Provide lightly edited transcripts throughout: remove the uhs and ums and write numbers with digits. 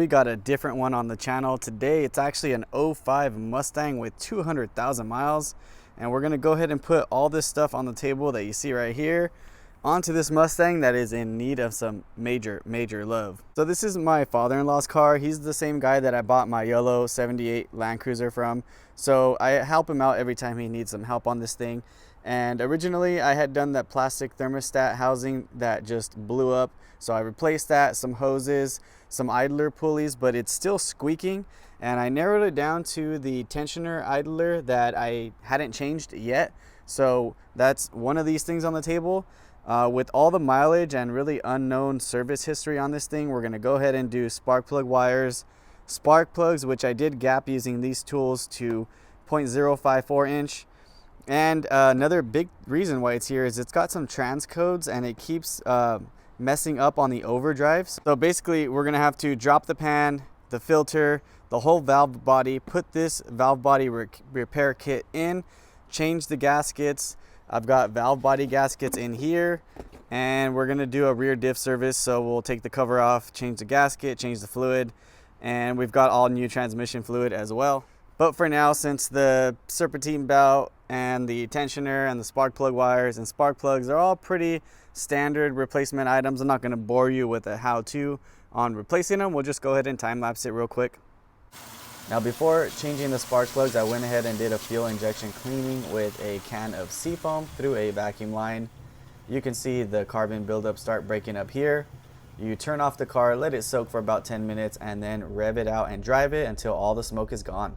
We got a different one on the channel today. It's actually an 05 Mustang with 200,000 miles. And we're gonna go ahead and put all this stuff on the table that you see right here onto this Mustang that is in need of some major love. So this is my father-in-law's car. He's the same guy that I bought my yellow 78 Land Cruiser from. So I help him out every time he needs some help on this thing. And originally I had done that plastic thermostat housing that just blew up. So I replaced that, some hoses, some idler pulleys, but it's still squeaking. And I narrowed it down to the tensioner idler that I hadn't changed yet. So that's one of these things on the table. With all the mileage and really unknown service history on this thing, we're gonna go ahead and do spark plug wires, spark plugs, which I did gap using these tools to 0.054 inch. And another big reason why it's here is it's got some trans codes and it keeps messing up on the overdrives. So basically we're gonna have to drop the pan, the filter, the whole valve body, put this valve body repair kit in, change the gaskets. I've got valve body gaskets in here, and we're gonna do a rear diff service. So we'll take the cover off, change the gasket, change the fluid, and we've got all new transmission fluid as well. But for now, since the serpentine belt and the tensioner and the spark plug wires and spark plugs are all pretty standard replacement items, I'm not gonna bore you with a how-to on replacing them. We'll just go ahead and time-lapse it real quick. Now before changing the spark plugs, I went ahead and did a fuel injection cleaning with a can of seafoam through a vacuum line. You can see the carbon buildup start breaking up here. You turn off the car, let it soak for about 10 minutes, and then rev it out and drive it until all the smoke is gone.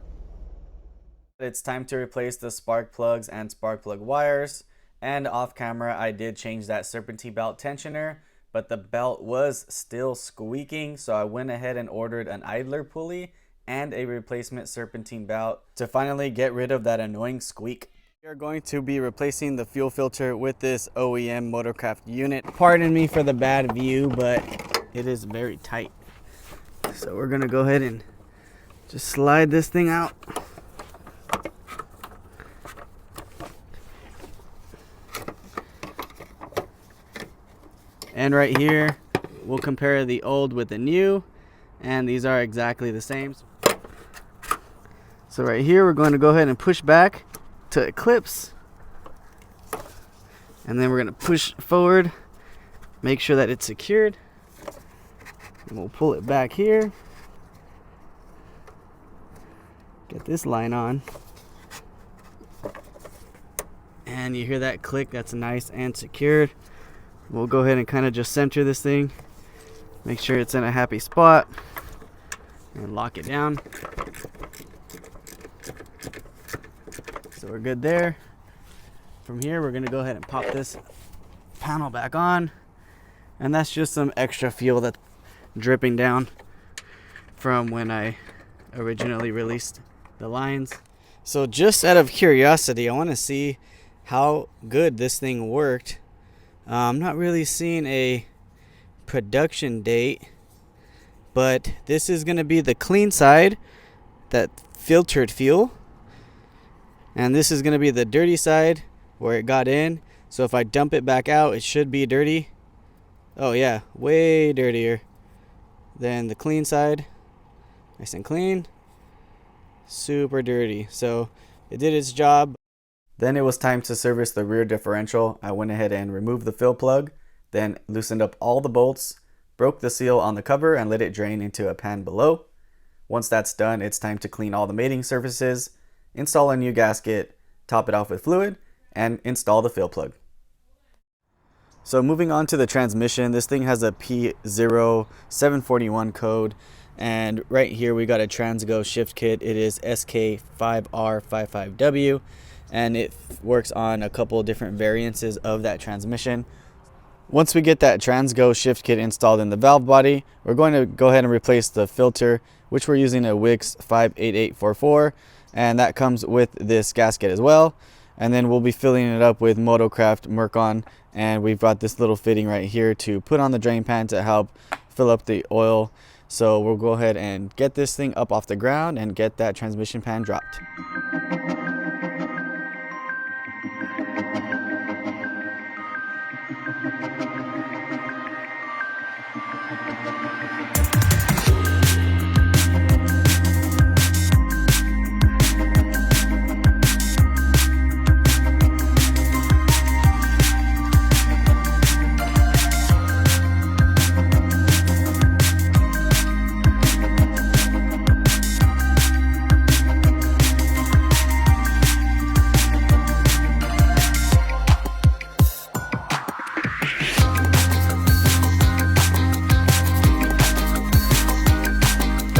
It's time to replace the spark plugs and spark plug wires. And off camera, I did change that serpentine belt tensioner, but the belt was still squeaking. So I went ahead and ordered an idler pulley and a replacement serpentine belt to finally get rid of that annoying squeak. We are going to be replacing the fuel filter with this OEM Motocraft unit. Pardon me for the bad view, but it is very tight. So we're gonna go ahead and just slide this thing out. And right here, we'll compare the old with the new, and these are exactly the same. So right here, we're going to go ahead and push back to eclipse. And then we're going to push forward, make sure that it's secured. And we'll pull it back here. Get this line on. And you hear that click, that's nice and secured. We'll go ahead and kind of just center this thing, make sure it's in a happy spot, and lock it down. So we're good there. From here, we're gonna go ahead and pop this panel back on, and that's just some extra fuel that's dripping down from when I originally released the lines. So just out of curiosity, I want to see how good this thing worked. I'm not really seeing a production date, but this is going to be the clean side, that filtered fuel, and this is going to be the dirty side where it got in. So if I dump it back out, it should be dirty. Oh yeah, way dirtier than the clean side. Nice and clean, super dirty. So it did its job. Then it was time to service the rear differential. I went ahead and removed the fill plug, then loosened up all the bolts, broke the seal on the cover, and let it drain into a pan below. Once that's done, it's time to clean all the mating surfaces, install a new gasket, top it off with fluid, and install the fill plug. So moving on to the transmission, this thing has a P0741 code, and right here we got a Transgo Shift Kit. It is SK 5R55W. And it works on a couple of different variances of that transmission. Once we get that Transgo Shift Kit installed in the valve body, we're going to go ahead and replace the filter, which we're using a Wix 58844, and that comes with this gasket as well. And then we'll be filling it up with Motocraft Mercon, and we've got this little fitting right here to put on the drain pan to help fill up the oil. So we'll go ahead and get this thing up off the ground and get that transmission pan dropped.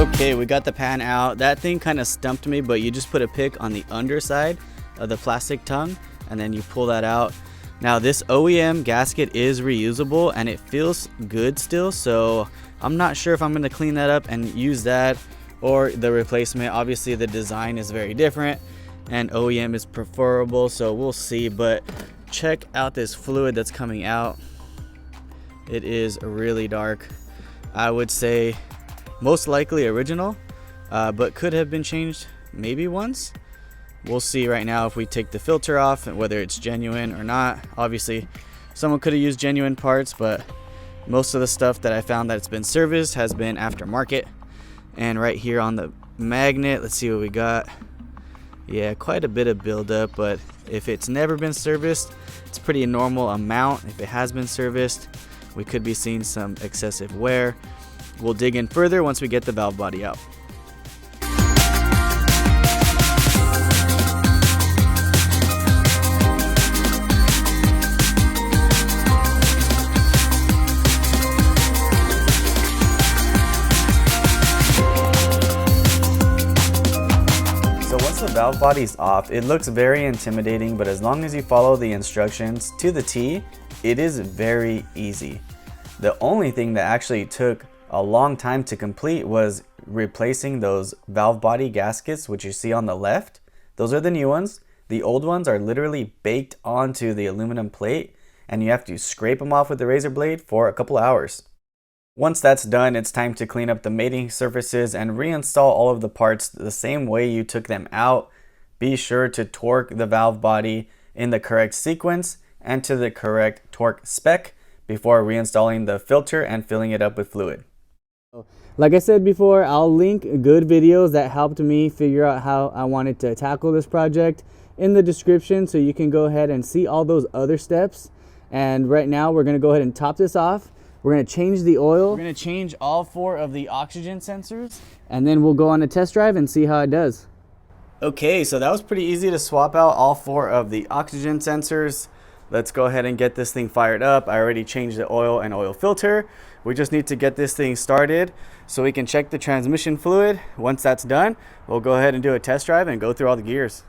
Okay, we got the pan out. That thing kind of stumped me, but you just put a pick on the underside of the plastic tongue and then you pull that out. Now this OEM gasket is reusable and it feels good still, so I'm not sure if I'm going to clean that up and use that or the replacement. Obviously the design is very different and OEM is preferable, so we'll see. But check out this fluid that's coming out. It is really dark. I would say most likely original, but could have been changed maybe once. We'll see right now if we take the filter off and whether it's genuine or not. Obviously someone could have used genuine parts, but most of the stuff that I found that's been serviced has been aftermarket. And right here on the magnet, let's see what we got. Yeah, quite a bit of buildup, but if it's never been serviced, it's pretty normal amount. If it has been serviced, we could be seeing some excessive wear. We'll dig in further once we get the valve body out. So once the valve body's off, it looks very intimidating, but as long as you follow the instructions to the T, it is very easy. The only thing that actually took a long time to complete was replacing those valve body gaskets, which you see on the left. Those are the new ones. The old ones are literally baked onto the aluminum plate and you have to scrape them off with the razor blade for a couple hours. Once that's done, it's time to clean up the mating surfaces and reinstall all of the parts the same way you took them out. Be sure to torque the valve body in the correct sequence and to the correct torque spec before reinstalling the filter and filling it up with fluid. Like I said before, I'll link good videos that helped me figure out how I wanted to tackle this project in the description, so you can go ahead and see all those other steps. And right now we're going to go ahead and top this off. We're going to change the oil. We're going to change all 4 of the oxygen sensors, and then we'll go on a test drive and see how it does. Okay, so that was pretty easy to swap out all 4 of the oxygen sensors. Let's go ahead and get this thing fired up. I already changed the oil and oil filter. We just need to get this thing started so we can check the transmission fluid. Once that's done, we'll go ahead and do a test drive and go through all the gears.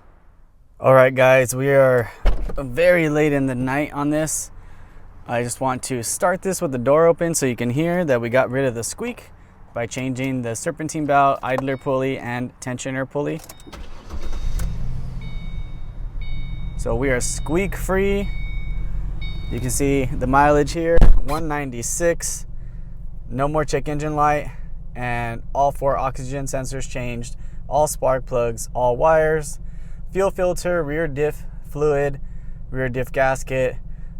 All right, guys, we are very late in the night on this. I just want to start this with the door open so you can hear that we got rid of the squeak by changing the serpentine belt, idler pulley, and tensioner pulley. So we are squeak free. You can see the mileage here, 196. No more check engine light, and all 4 oxygen sensors changed, all spark plugs, all wires, fuel filter, rear diff fluid, rear diff gasket,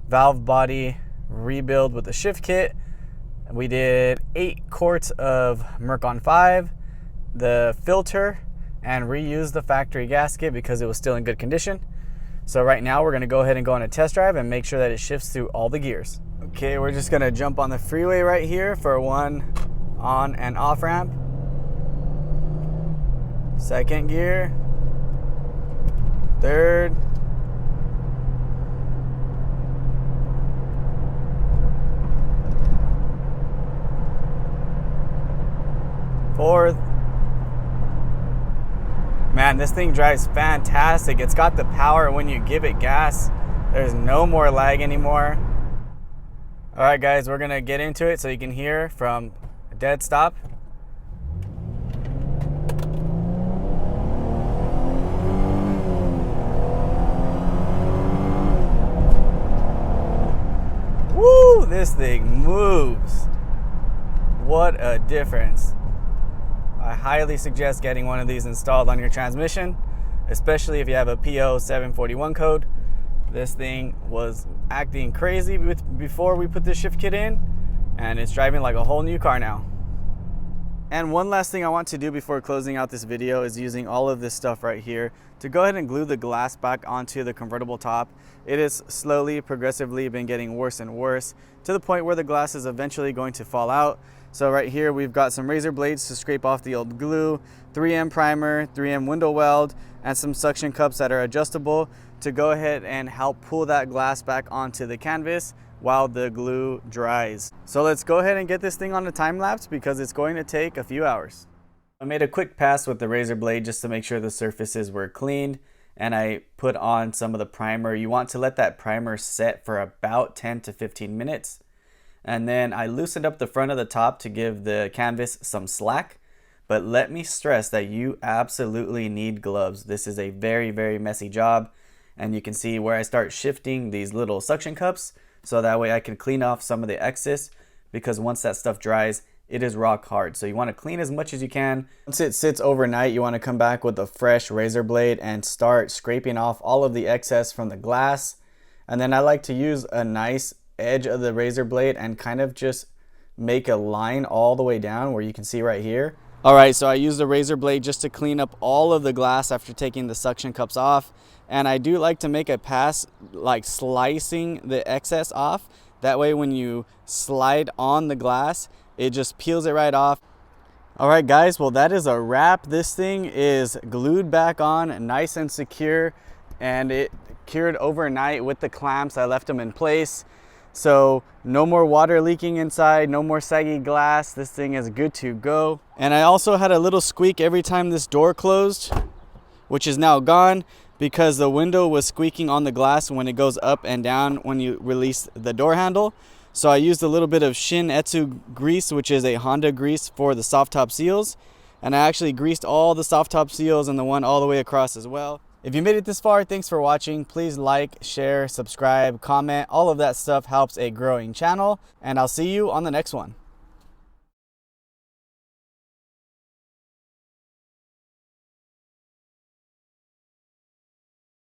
valve body rebuild with the shift kit. We did 8 quarts of Mercon V, the filter, and reused the factory gasket because it was still in good condition. So right now we're gonna go ahead and go on a test drive and make sure that it shifts through all the gears. Okay, we're just gonna jump on the freeway right here for one on and off ramp. Second gear, third, fourth. Man, this thing drives fantastic. It's got the power when you give it gas. There's no more lag anymore. All right, guys, we're gonna get into it so you can hear from a dead stop. Woo, this thing moves. What a difference. I highly suggest getting one of these installed on your transmission, especially if you have a P0741 code. This thing was acting crazy before we put this shift kit in, and it's driving like a whole new car now. And one last thing I want to do before closing out this video is using all of this stuff right here to go ahead and glue the glass back onto the convertible top. It has slowly, progressively been getting worse and worse to the point where the glass is eventually going to fall out. So right here we've got some razor blades to scrape off the old glue, 3M primer, 3M window weld, and some suction cups that are adjustable to go ahead and help pull that glass back onto the canvas while the glue dries. So let's go ahead and get this thing on a time lapse because it's going to take a few hours. I made a quick pass with the razor blade just to make sure the surfaces were cleaned, and I put on some of the primer. You want to let that primer set for about 10 to 15 minutes. And then I loosened up the front of the top to give the canvas some slack. But let me stress that you absolutely need gloves. This is a very, very messy job. And you can see where I start shifting these little suction cups, so that way I can clean off some of the excess, because once that stuff dries, it is rock hard. So you want to clean as much as you can. Once it sits overnight, you want to come back with a fresh razor blade and start scraping off all of the excess from the glass. And then I like to use a nice edge of the razor blade and kind of just make a line all the way down where you can see right here. All right, so I use the razor blade just to clean up all of the glass after taking the suction cups off. And I do like to make a pass like slicing the excess off. That way when you slide on the glass, it just peels it right off. All right guys, well that is a wrap. This thing is glued back on nice and secure, and it cured overnight with the clamps. I left them in place. So no more water leaking inside, no more saggy glass. This thing is good to go. And I also had a little squeak every time this door closed, which is now gone because the window was squeaking on the glass when it goes up and down when you release the door handle. So I used a little bit of Shin-Etsu grease, which is a Honda grease for the soft top seals. And I actually greased all the soft top seals and the one all the way across as well. If you made it this far, thanks for watching. Please like, share, subscribe, comment. All of that stuff helps a growing channel. And I'll see you on the next one.